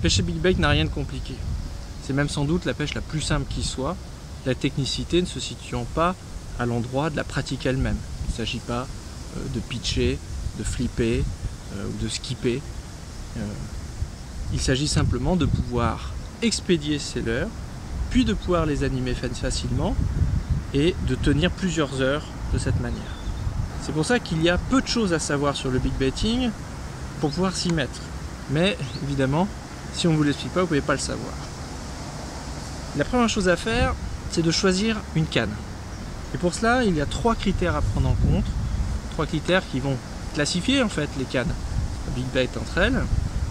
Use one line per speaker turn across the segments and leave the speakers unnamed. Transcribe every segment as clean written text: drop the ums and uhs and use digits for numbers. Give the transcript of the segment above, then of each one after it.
Pêcher big bait n'a rien de compliqué. C'est même sans doute la pêche la plus simple qui soit, la technicité ne se situant pas à l'endroit de la pratique elle-même. Il ne s'agit pas de pitcher, de flipper ou de skipper. Il s'agit simplement de pouvoir expédier ces leurres, puis de pouvoir les animer facilement et de tenir plusieurs heures de cette manière. C'est pour ça qu'il y a peu de choses à savoir sur le big baiting pour pouvoir s'y mettre. Mais évidemment, si on ne vous l'explique pas, vous ne pouvez pas le savoir. La première chose à faire, c'est de choisir une canne. Et pour cela, il y a 3 critères à prendre en compte. 3 critères qui vont classifier en fait les cannes big bait entre elles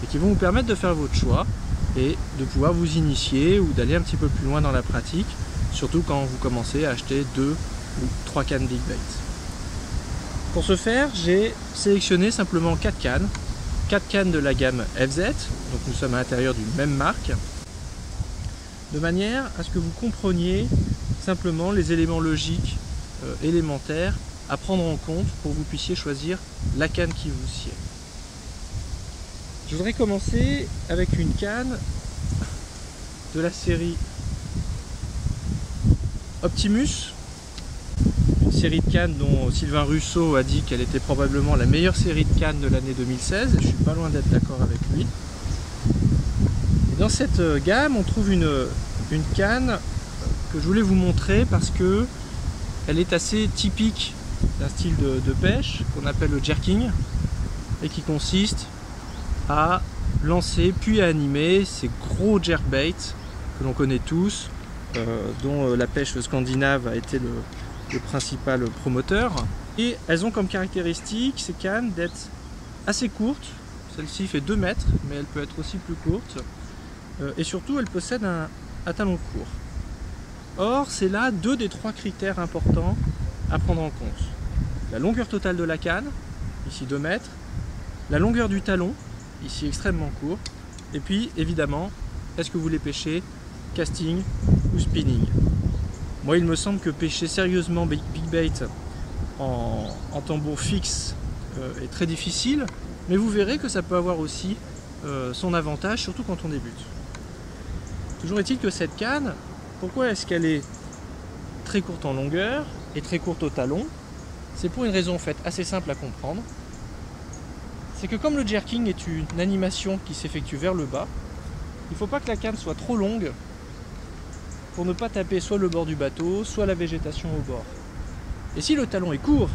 et qui vont vous permettre de faire votre choix et de pouvoir vous initier ou d'aller un petit peu plus loin dans la pratique, surtout quand vous commencez à acheter 2 ou 3 cannes big bait. Pour ce faire, j'ai sélectionné simplement 4 cannes. 4 cannes de la gamme FZ, donc nous sommes à l'intérieur d'une même marque, de manière à ce que vous compreniez simplement les éléments logiques élémentaires à prendre en compte pour que vous puissiez choisir la canne qui vous sied. Je voudrais commencer avec une canne de la série Optimus, une série de cannes dont Sylvain Russo a dit qu'elle était probablement la meilleure série de cannes de l'année 2016, et je suis pas loin d'être d'accord avec lui. Et dans cette gamme, on trouve une canne que je voulais vous montrer parce que elle est assez typique d'un style de pêche qu'on appelle le jerking et qui consiste à lancer puis à animer ces gros jerkbaits que l'on connaît tous, dont la pêche scandinave a été le principal promoteur. Et elles ont comme caractéristique, ces cannes, d'être assez courtes. Celle-ci fait 2 mètres, mais elle peut être aussi plus courte. Et surtout, elle possède un talon court. Or, c'est là 2 des 3 critères importants à prendre en compte. La longueur totale de la canne, ici 2 mètres, la longueur du talon, ici extrêmement court, et puis évidemment, est-ce que vous voulez pêcher casting ou spinning? Moi, il me semble que pêcher sérieusement big bait en tambour fixe est très difficile, mais vous verrez que ça peut avoir aussi son avantage, surtout quand on débute. Toujours est-il que cette canne, pourquoi est-ce qu'elle est très courte en longueur et très courte au talon? C'est pour une raison en fait assez simple à comprendre. C'est que comme le jerking est une animation qui s'effectue vers le bas, il ne faut pas que la canne soit trop longue pour ne pas taper soit le bord du bateau, soit la végétation au bord. Et si le talon est court,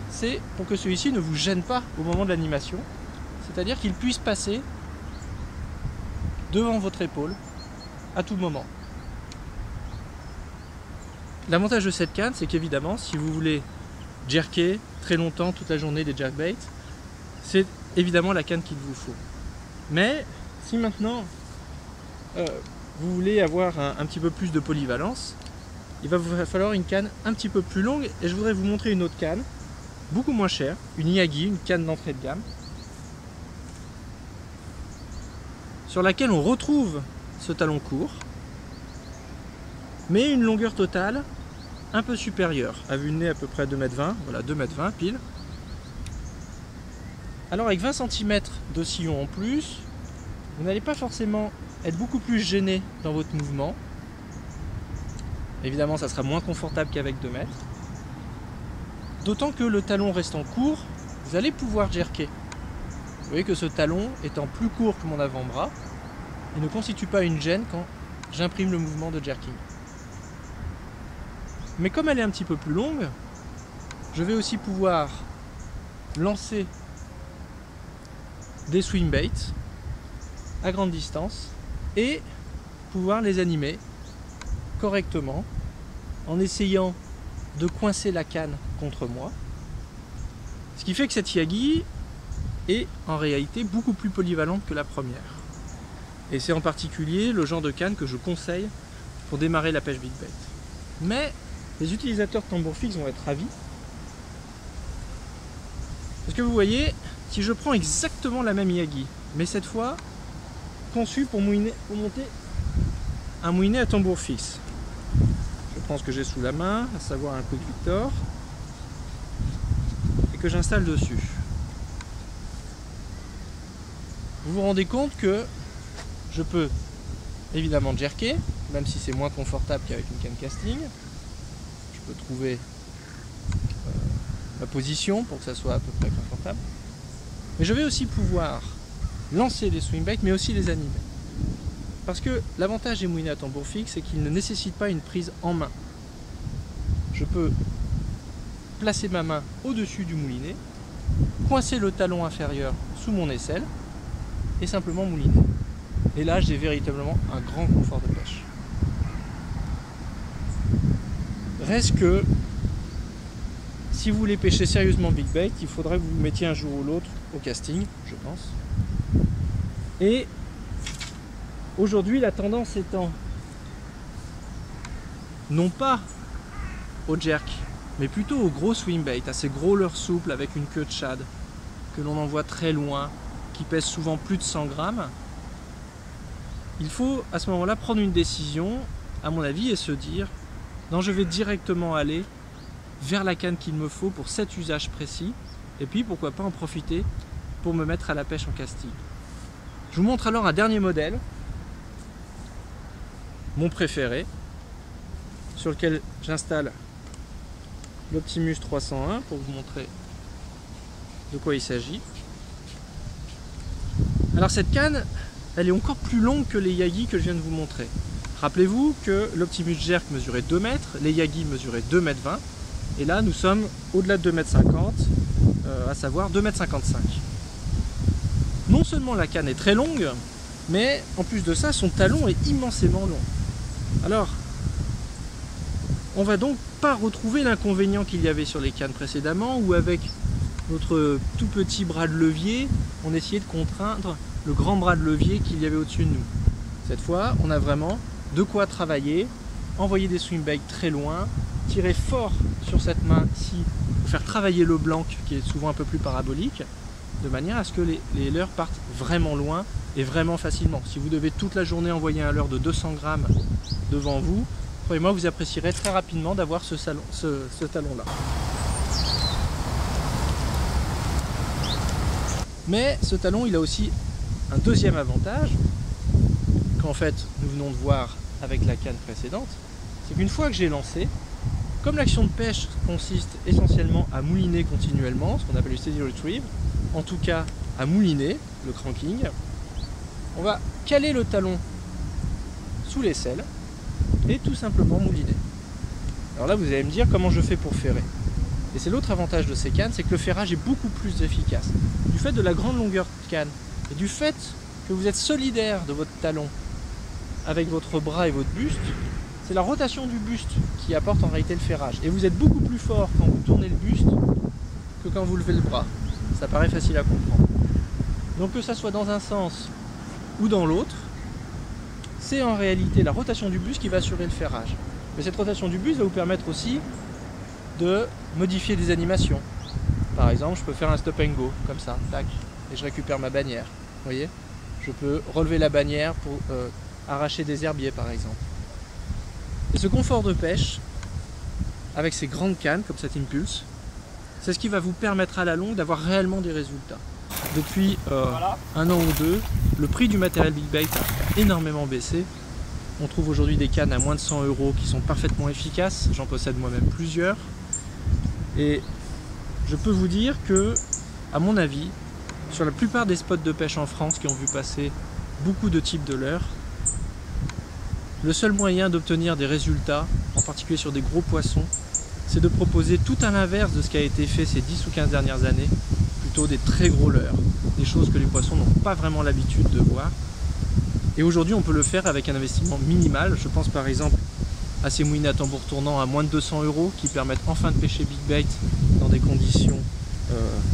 c'est pour que celui-ci ne vous gêne pas au moment de l'animation, c'est-à-dire qu'il puisse passer devant votre épaule à tout moment. L'avantage de cette canne, c'est qu'évidemment, si vous voulez jerker très longtemps, toute la journée des jerkbaits, c'est évidemment la canne qu'il vous faut. Mais si maintenant vous voulez avoir un petit peu plus de polyvalence, il va vous falloir une canne un petit peu plus longue, et je voudrais vous montrer une autre canne, beaucoup moins chère, une Yagi, une canne d'entrée de gamme, sur laquelle on retrouve ce talon court, mais une longueur totale un peu supérieure, à vue de nez à peu près 2,20 m, voilà 2,20 m pile. Alors avec 20 cm de sillon en plus, vous n'allez pas forcément être beaucoup plus gêné dans votre mouvement. Évidemment, ça sera moins confortable qu'avec 2 mètres. D'autant que le talon restant court, vous allez pouvoir jerker. Vous voyez que ce talon étant plus court que mon avant-bras, il ne constitue pas une gêne quand j'imprime le mouvement de jerking. Mais comme elle est un petit peu plus longue, je vais aussi pouvoir lancer des swing baits à grande distance et pouvoir les animer correctement en essayant de coincer la canne contre moi. Ce qui fait que cette Yagi est en réalité beaucoup plus polyvalente que la première. Et c'est en particulier le genre de canne que je conseille pour démarrer la pêche big bait. Mais les utilisateurs de tambour fixe vont être ravis. Parce que vous voyez, si je prends exactement la même Yagi, mais cette fois conçue pour monter un moulinet à tambour fixe. Je prends ce que j'ai sous la main, à savoir un Quick Victor, et que j'installe dessus. Vous vous rendez compte que je peux évidemment jerker, même si c'est moins confortable qu'avec une canne casting. Je peux trouver ma position pour que ça soit à peu près confortable. Mais je vais aussi pouvoir lancer les swing baits, mais aussi les animer. Parce que l'avantage des moulinets à tambour fixe, c'est qu'ils ne nécessitent pas une prise en main. Je peux placer ma main au-dessus du moulinet, coincer le talon inférieur sous mon aisselle et simplement mouliner. Et là, j'ai véritablement un grand confort de pêche. Reste que, si vous voulez pêcher sérieusement big bait, il faudrait que vous vous mettiez un jour ou l'autre au casting, je pense. Et aujourd'hui, la tendance étant non pas au jerk, mais plutôt au gros swing bait, à ces gros leurres souples avec une queue de shad que l'on envoie très loin, qui pèsent souvent plus de 100 grammes. Il faut à ce moment-là prendre une décision, à mon avis, et se dire non, je vais directement aller vers la canne qu'il me faut pour cet usage précis, et puis pourquoi pas en profiter pour me mettre à la pêche en casting. Je vous montre alors un dernier modèle, mon préféré, sur lequel j'installe l'Optimus 301 pour vous montrer de quoi il s'agit. Alors cette canne, elle est encore plus longue que les Yagi que je viens de vous montrer. Rappelez-vous que l'Optimus Jerk mesurait 2 mètres, les Yagi mesuraient 2,20 mètres, et là nous sommes au-delà de 2,50 mètres, à savoir 2,55 mètres. Non seulement la canne est très longue, mais en plus de ça, son talon est immensément long. Alors, on va donc pas retrouver l'inconvénient qu'il y avait sur les cannes précédemment, où avec notre tout petit bras de levier, on essayait de contraindre le grand bras de levier qu'il y avait au-dessus de nous. Cette fois, on a vraiment de quoi travailler, envoyer des swing baits très loin, tirer fort sur cette main-ci pour faire travailler le blanc qui est souvent un peu plus parabolique, de manière à ce que les leurres partent vraiment loin et vraiment facilement. Si vous devez toute la journée envoyer un leurre de 200 grammes devant vous, croyez-moi, vous apprécierez très rapidement d'avoir ce talon-là. Mais ce talon, il a aussi un deuxième avantage, qu'en fait nous venons de voir avec la canne précédente, c'est qu'une fois que j'ai lancé, comme l'action de pêche consiste essentiellement à mouliner continuellement, ce qu'on appelle le steady retrieve, en tout cas à mouliner, le cranking, on va caler le talon sous l'aisselle et tout simplement mouliner. Alors là vous allez me dire comment je fais pour ferrer. Et c'est l'autre avantage de ces cannes, c'est que le ferrage est beaucoup plus efficace. Du fait de la grande longueur de canne et du fait que vous êtes solidaire de votre talon avec votre bras et votre buste, c'est la rotation du buste qui apporte en réalité le ferrage. Et vous êtes beaucoup plus fort quand vous tournez le buste que quand vous levez le bras. Ça paraît facile à comprendre. Donc que ça soit dans un sens ou dans l'autre, c'est en réalité la rotation du buste qui va assurer le ferrage. Mais cette rotation du buste va vous permettre aussi de modifier des animations. Par exemple, je peux faire un stop and go, comme ça, tac, et je récupère ma bannière. Vous voyez? Je peux relever la bannière pour arracher des herbiers, par exemple. Et ce confort de pêche, avec ces grandes cannes, comme cette Impulse, c'est ce qui va vous permettre à la longue d'avoir réellement des résultats. Depuis un an ou deux, le prix du matériel Big Bait a énormément baissé. On trouve aujourd'hui des cannes à moins de 100 € qui sont parfaitement efficaces. J'en possède moi-même plusieurs. Et je peux vous dire que, à mon avis, sur la plupart des spots de pêche en France qui ont vu passer beaucoup de types de leurres, le seul moyen d'obtenir des résultats, en particulier sur des gros poissons, c'est de proposer tout à l'inverse de ce qui a été fait ces 10 ou 15 dernières années, plutôt des très gros leurres, des choses que les poissons n'ont pas vraiment l'habitude de voir. Et aujourd'hui, on peut le faire avec un investissement minimal. Je pense par exemple à ces moulinets à tambour tournant à moins de 200 € qui permettent enfin de pêcher Big Bait dans des conditions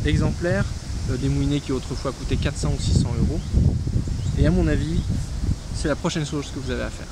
exemplaires, des moulinets qui autrefois coûtaient 400 ou 600 €. Et à mon avis, c'est la prochaine chose que vous avez à faire.